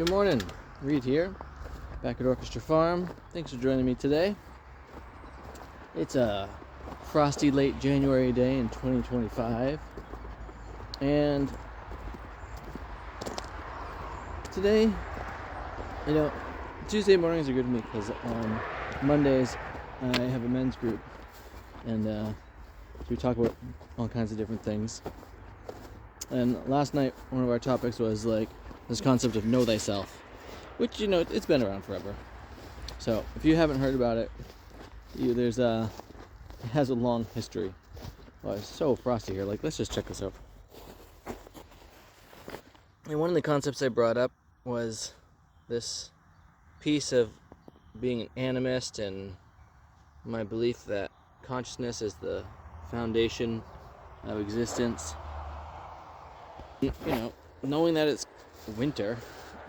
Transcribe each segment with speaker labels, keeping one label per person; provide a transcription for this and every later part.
Speaker 1: Good morning, Reed here, back at Orchestra Farm. Thanks for joining me today. It's a frosty late January day in 2025, and today, Tuesday mornings are good to me because on Mondays I have a men's group, and we talk about all kinds of different things. And last night, one of our topics was like this concept of know thyself, which it's been around forever. So if you haven't heard about it, it has a long history. Oh, it's so frosty here. Let's just check this out. And one of the concepts I brought up was this piece of being an animist and my belief that consciousness is the foundation of existence. Knowing that it's winter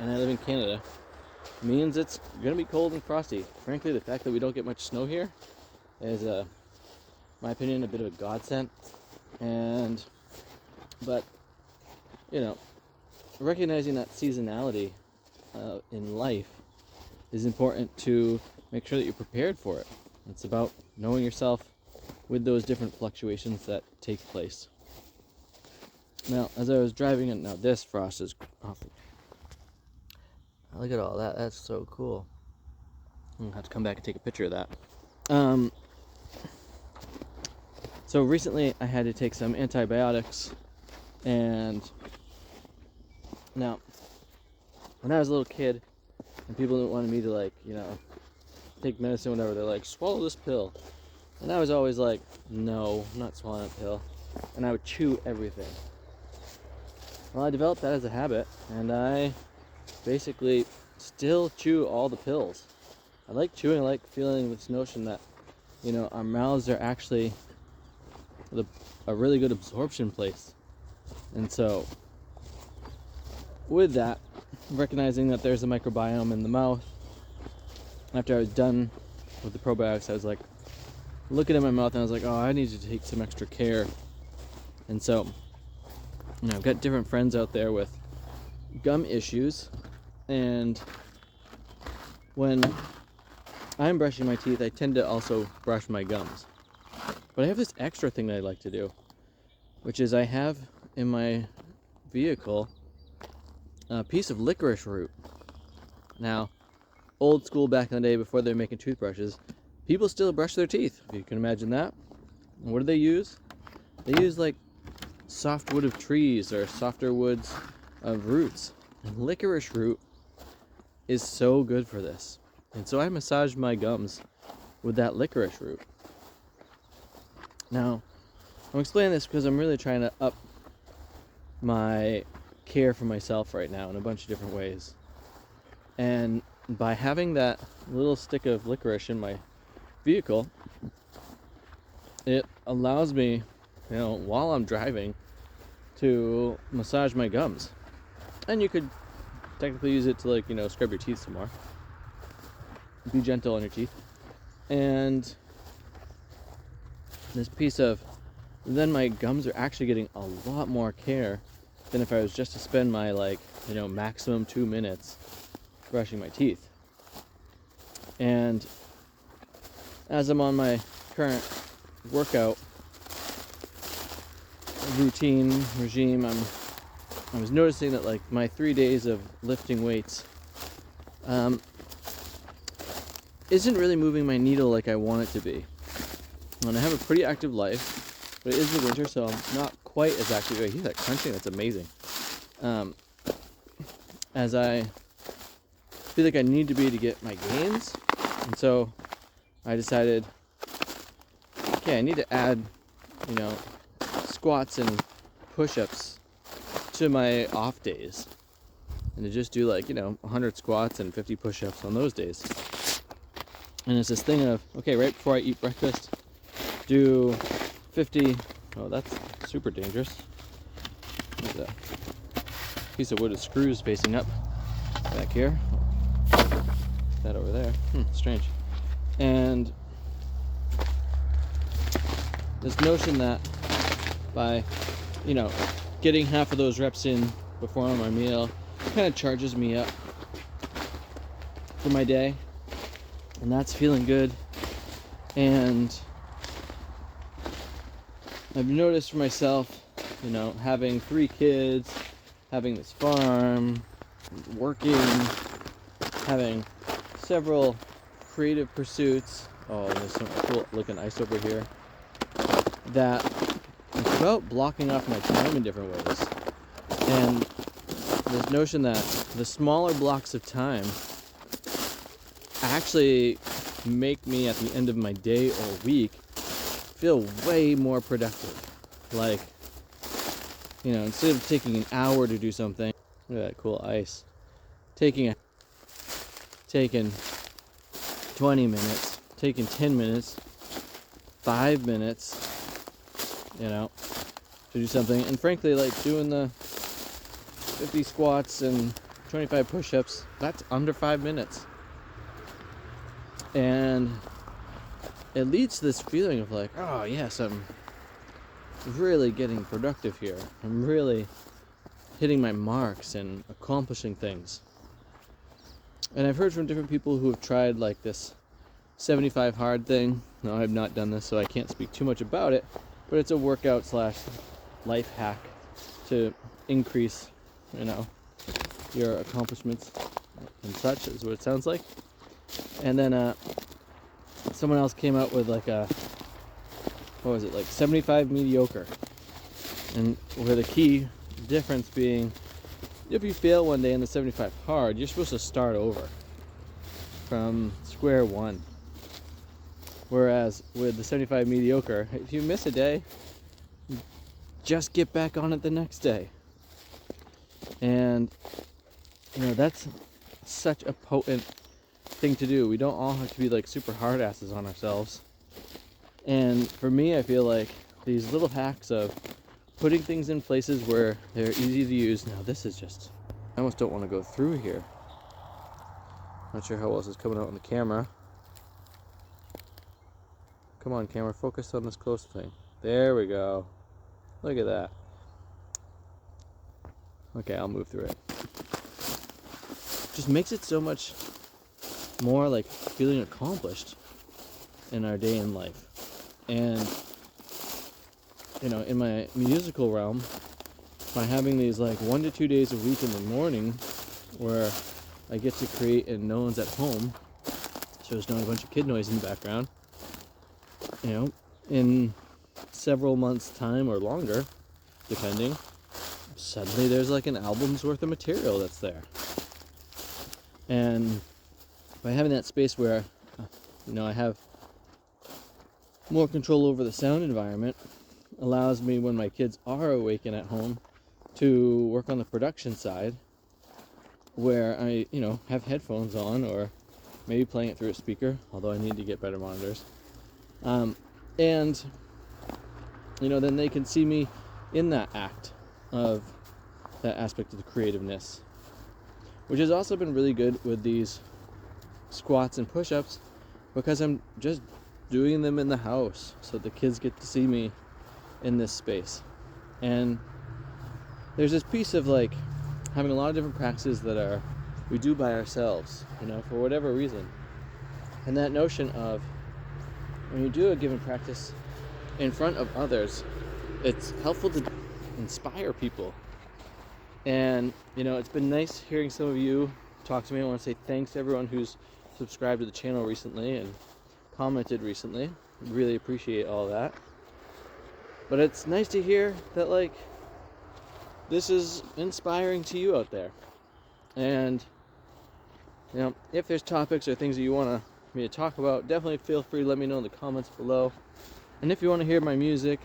Speaker 1: and I live in Canada means it's going to be cold and frosty. Frankly, the fact that we don't get much snow here is, my opinion, a bit of a godsend. But recognizing that seasonality in life is important to make sure that you're prepared for it. It's about knowing yourself with those different fluctuations that take place. Now, as I was driving in, now this frost is awful. Look at all that. That's so cool. I'm going to have to come back and take a picture of that. So recently I had to take some antibiotics, and now, when I was a little kid and people wanted me to take medicine, whatever, they're like, swallow this pill. And I was always like, no, I'm not swallowing a pill. And I would chew everything. Well, I developed that as a habit, and I basically still chew all the pills. I like chewing. I like feeling this notion that, our mouths are actually a really good absorption place. And so, with that, recognizing that there's a microbiome in the mouth, after I was done with the probiotics, I was like, looking at my mouth, and I was like, oh, I need to take some extra care. And so, I've got different friends out there with gum issues, and when I'm brushing my teeth, I tend to also brush my gums. But I have this extra thing that I like to do, which is I have in my vehicle a piece of licorice root. Now, old school back in the day, before they were making toothbrushes, people still brush their teeth, if you can imagine that. And what do they use? They use soft wood of trees or softer woods of roots. And licorice root is so good for this. And so I massage my gums with that licorice root. Now, I'm explaining this because I'm really trying to up my care for myself right now in a bunch of different ways. And by having that little stick of licorice in my vehicle, it allows me, while I'm driving, to massage my gums. And you could technically use it to scrub your teeth some more. Be gentle on your teeth. And then my gums are actually getting a lot more care than if I was just to spend my maximum 2 minutes brushing my teeth. And as I'm on my current workout regime, I was noticing that my 3 days of lifting weights isn't really moving my needle like I want it to be. And I have a pretty active life, but it is the winter, so I'm not quite as active. I hear that crunching, that's amazing. As I feel like I need to be to get my gains, and so I decided, okay, I need to add, squats and push-ups to my off days, and to just do 100 squats and 50 push-ups on those days. And it's this thing of, okay, right before I eat breakfast, do 50. Oh, that's super dangerous. There's a piece of wood with screws facing up back here. That over there. Strange. And this notion that by, getting half of those reps in before my meal kind of charges me up for my day, and that's feeling good. And I've noticed for myself, you know, having 3 kids, having this farm, working, having several creative pursuits. Oh, there's some cool looking ice over here. That it's about blocking off my time in different ways. And this notion that the smaller blocks of time actually make me, at the end of my day or week, feel way more productive. Like, you know, instead of taking an hour to do something, look at that cool ice. Taking 20 minutes, taking 10 minutes, 5 minutes, you know, to do something. And frankly, like doing the 50 squats and 25 push-ups, that's under 5 minutes. And it leads to this feeling of like, oh yes, I'm really getting productive here. I'm really hitting my marks and accomplishing things. And I've heard from different people who have tried like this 75 hard thing. No, I have not done this, so I can't speak too much about it, but it's a workout / life hack to increase, you know, your accomplishments and such, is what it sounds like. And then someone else came out with like a, what was it, like 75 mediocre. And where the key difference being, if you fail one day in the 75 hard, you're supposed to start over from square one. Whereas with the 75 mediocre, if you miss a day, just get back on it the next day. And, you know, that's such a potent thing to do. We don't all have to be like super hard asses on ourselves. And for me, I feel like these little hacks of putting things in places where they're easy to use. Now this is just, I almost don't want to go through here. Not sure how well this is coming out on the camera. Come on, camera, focus on this close thing. There we go. Look at that. Okay, I'll move through it. Just makes it so much more like feeling accomplished in our day in life. And, you know, in my musical realm, by having these like 1 to 2 days a week in the morning where I get to create and no one's at home, so there's not a bunch of kid noise in the background, you know, in several months' time or longer, depending, suddenly there's like an album's worth of material that's there. And by having that space where, you know, I have more control over the sound environment, allows me, when my kids are awake and at home, to work on the production side, where I, you know, have headphones on, or maybe playing it through a speaker, although I need to get better monitors. And, you know, then they can see me in that act of that aspect of the creativeness, which has also been really good with these squats and push-ups, because I'm just doing them in the house, so the kids get to see me in this space. And there's this piece of like having a lot of different practices that we do by ourselves, you know, for whatever reason. And that notion of when you do a given practice in front of others, it's helpful to inspire people. And, you know, it's been nice hearing some of you talk to me. I want to say thanks to everyone who's subscribed to the channel recently and commented recently. Really appreciate all that. But it's nice to hear that, like, this is inspiring to you out there. And, you know, if there's topics or things that you want me to talk about, definitely feel free to let me know in the comments below. And if you want to hear my music,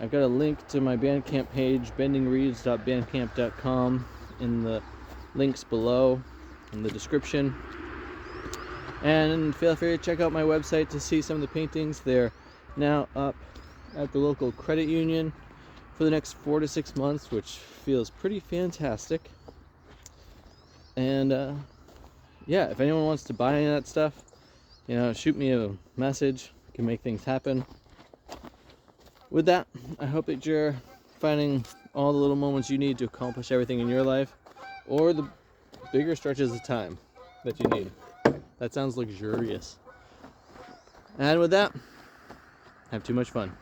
Speaker 1: I've got a link to my Bandcamp page, bendingreeds.bandcamp.com, in the links below in the description. And feel free to check out my website to see some of the paintings. They're now up at the local credit union for the next 4 to 6 months, which feels pretty fantastic. And yeah, if anyone wants to buy any of that stuff, you know, shoot me a message. I can make things happen. With that, I hope that you're finding all the little moments you need to accomplish everything in your life, or the bigger stretches of time that you need. That sounds luxurious. And with that, have too much fun.